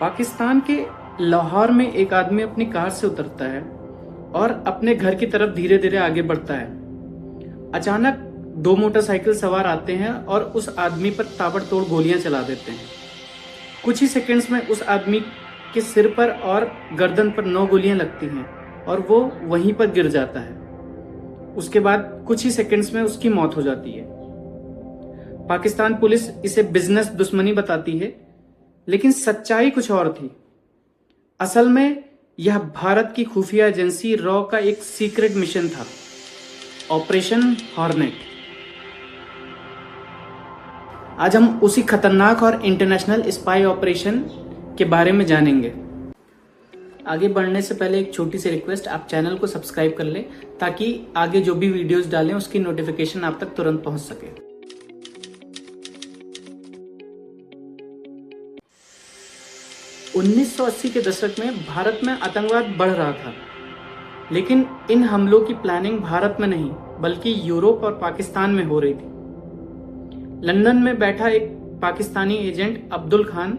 पाकिस्तान के लाहौर में एक आदमी अपनी कार से उतरता है और अपने घर की तरफ धीरे धीरे आगे बढ़ता है। अचानक दो मोटरसाइकिल सवार आते हैं और उस आदमी पर ताबड़तोड़ गोलियां चला देते हैं। कुछ ही सेकंड्स में उस आदमी के सिर पर और गर्दन पर 9 गोलियां लगती हैं और वो वहीं पर गिर जाता है। उसके बाद कुछ ही सेकंड्स में उसकी मौत हो जाती है। पाकिस्तान पुलिस इसे बिजनेस दुश्मनी बताती है, लेकिन सच्चाई कुछ और थी। असल में यह भारत की खुफिया एजेंसी रॉ का एक सीक्रेट मिशन था, ऑपरेशन हॉर्नेट। आज हम उसी खतरनाक और इंटरनेशनल स्पाई ऑपरेशन के बारे में जानेंगे। आगे बढ़ने से पहले एक छोटी सी रिक्वेस्ट, आप चैनल को सब्सक्राइब कर लें ताकि आगे जो भी वीडियोस डालें उसकी नोटिफिकेशन आप तक तुरंत पहुंच सके। उन्नीस 1980 के दशक में भारत में आतंकवाद बढ़ रहा था, लेकिन इन हमलों की प्लानिंग भारत में नहीं बल्कि यूरोप और पाकिस्तान में हो रही थी। लंदन में बैठा एक पाकिस्तानी एजेंट अब्दुल खान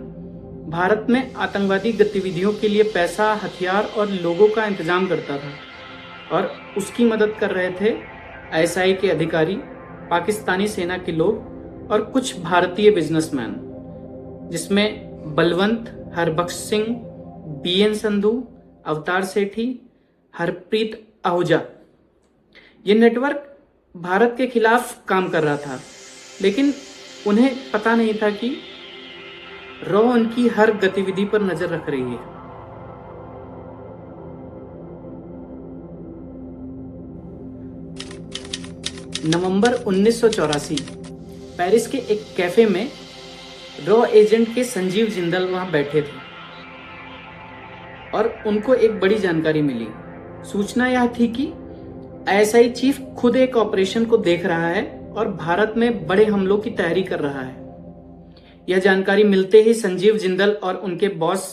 भारत में आतंकवादी गतिविधियों के लिए पैसा, हथियार और लोगों का इंतजाम करता था और उसकी मदद कर रहे थे आईएसआई के अधिकारी, पाकिस्तानी सेना के लोग और कुछ भारतीय बिजनेसमैन, जिसमें बलवंत, हरबख्श सिंह, बीएन संधू, अवतार सेठी, हरप्रीत आहूजा। ये नेटवर्क भारत के खिलाफ काम कर रहा था, लेकिन उन्हें पता नहीं था कि रॉ उनकी हर गतिविधि पर नजर रख रही है। नवंबर 1984 पेरिस के एक कैफे में रॉ एजेंट के संजीव जिंदल वहां बैठे थे और उनको एक बड़ी जानकारी मिली। सूचना यह थी कि आईएसआई चीफ खुद एक ऑपरेशन को देख रहा है और भारत में बड़े हमलों की तैयारी कर रहा है। यह जानकारी मिलते ही संजीव जिंदल और उनके बॉस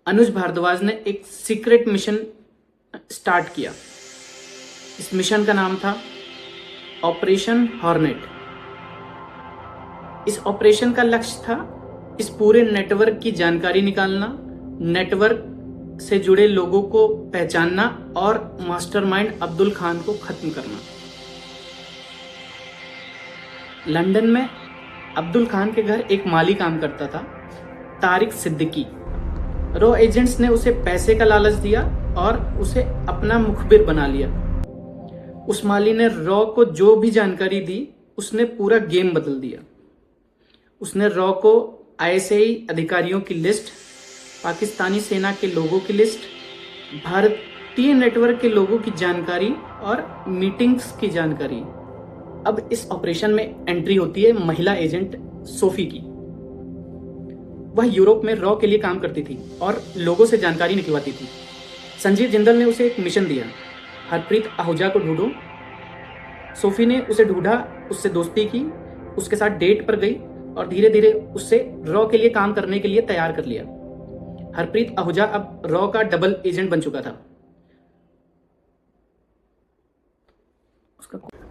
अनुज भारद्वाज ने एक सीक्रेट मिशन स्टार्ट किया। इस मिशन का नाम था ऑपरेशन हॉर्नेट। इस ऑपरेशन का लक्ष्य था इस पूरे नेटवर्क की जानकारी निकालना, नेटवर्क से जुड़े लोगों को पहचानना और मास्टरमाइंड अब्दुल खान को खत्म करना। लंदन में अब्दुल खान के घर एक माली काम करता था, तारिक सिद्दीकी। रॉ एजेंट्स ने उसे पैसे का लालच दिया और उसे अपना मुखबिर बना लिया। उस माली ने रॉ को जो भी जानकारी दी, उसने पूरा गेम बदल दिया। उसने रॉ को आईएसआई अधिकारियों की लिस्ट, पाकिस्तानी सेना के लोगों की लिस्ट, भारतीय नेटवर्क के लोगों की जानकारी और मीटिंग्स की जानकारी। अब इस ऑपरेशन में एंट्री होती है महिला एजेंट सोफी की। वह यूरोप में रॉ के लिए काम करती थी और लोगों से जानकारी निकलवाती थी। संजीव जिंदल ने उसे एक मिशन दिया, हरप्रीत आहूजा को ढूंढो। सोफी ने उसे ढूंढा, उससे दोस्ती की, उसके साथ डेट पर गई और धीरे धीरे उससे रॉ के लिए काम करने के लिए तैयार कर लिया। हरप्रीत आहूजा अब रॉ का डबल एजेंट बन चुका था।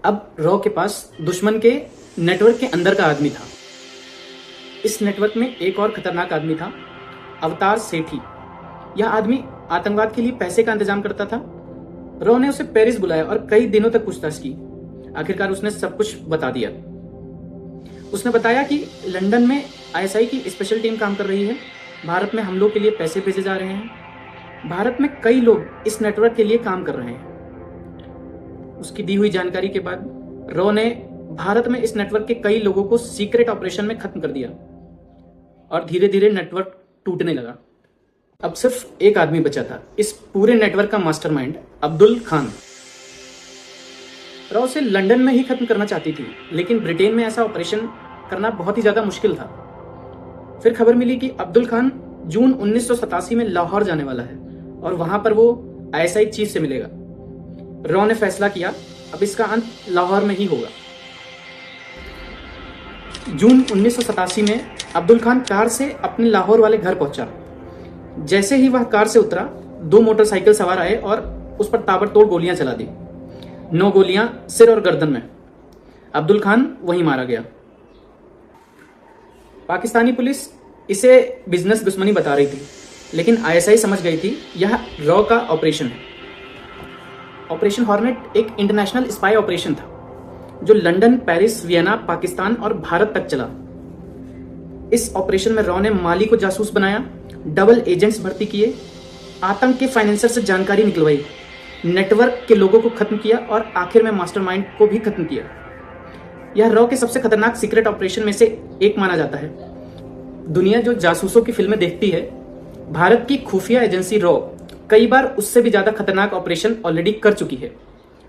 अब रॉ के पास दुश्मन के नेटवर्क के अंदर का आदमी था। इस नेटवर्क में एक और खतरनाक आदमी था, अवतार सेठी। यह आदमी आतंकवाद के लिए पैसे का इंतजाम करता था। रॉ ने उसे पेरिस बुलाया और कई दिनों तक पूछताछ की। आखिरकार उसने सब कुछ बता दिया। उसने बताया कि लंदन में आईएसआई की स्पेशल टीम काम कर रही है, भारत में हमलों के लिए पैसे भेजे जा रहे हैं, भारत में कई लोग इस नेटवर्क के लिए काम कर रहे हैं। उसकी दी हुई जानकारी के बाद रॉ ने भारत में इस नेटवर्क के कई लोगों को सीक्रेट ऑपरेशन में खत्म कर दिया और धीरे धीरे नेटवर्क टूटने लगा। अब सिर्फ एक आदमी बचा था इस पूरे नेटवर्क का मास्टरमाइंड, अब्दुल खान। रॉ उसे लंदन में ही खत्म करना चाहती थी, लेकिन ब्रिटेन में ऐसा ऑपरेशन करना बहुत ही ज्यादा मुश्किल था। फिर खबर मिली कि अब्दुल खान जून 1987 में लाहौर जाने वाला है और वहां पर वो आईएसआई चीफ से मिलेगा। रॉ ने फैसला किया अब इसका अंत लाहौर में ही होगा। जून 1987 में अब्दुल खान कार से अपने लाहौर वाले घर पहुंचा। जैसे ही वह कार से उतरा, 2 मोटरसाइकिल सवार आए और उस पर ताबड़तोड़ गोलियां चला दी। 9 गोलियां सिर और गर्दन में। अब्दुल खान वहीं मारा गया। पाकिस्तानी पुलिस इसे बिजनेस दुश्मनी बता रही थी, लेकिन आईएसआई समझ गई थी यह रॉ का ऑपरेशन है। ऑपरेशन हॉर्नेट एक इंटरनेशनल स्पाई ऑपरेशन था जो लंदन, पेरिस, वियना, पाकिस्तान और भारत तक चला। इस ऑपरेशन में रॉ ने माली को जासूस बनाया, डबल एजेंट्स भर्ती किए, आतंक के फाइनेंसर से जानकारी निकलवाई, नेटवर्क के लोगों को खत्म किया और आखिर में मास्टरमाइंड को भी खत्म किया। यह रॉ के सबसे खतरनाक सीक्रेट ऑपरेशन में से एक माना जाता है। दुनिया जो जासूसों की फिल्में देखती है, भारत की खुफिया एजेंसी रॉ कई बार उससे भी ज्यादा खतरनाक ऑपरेशन ऑलरेडी कर चुकी है।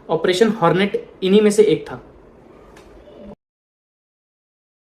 ऑपरेशन हॉर्नेट इन्हीं में से एक था।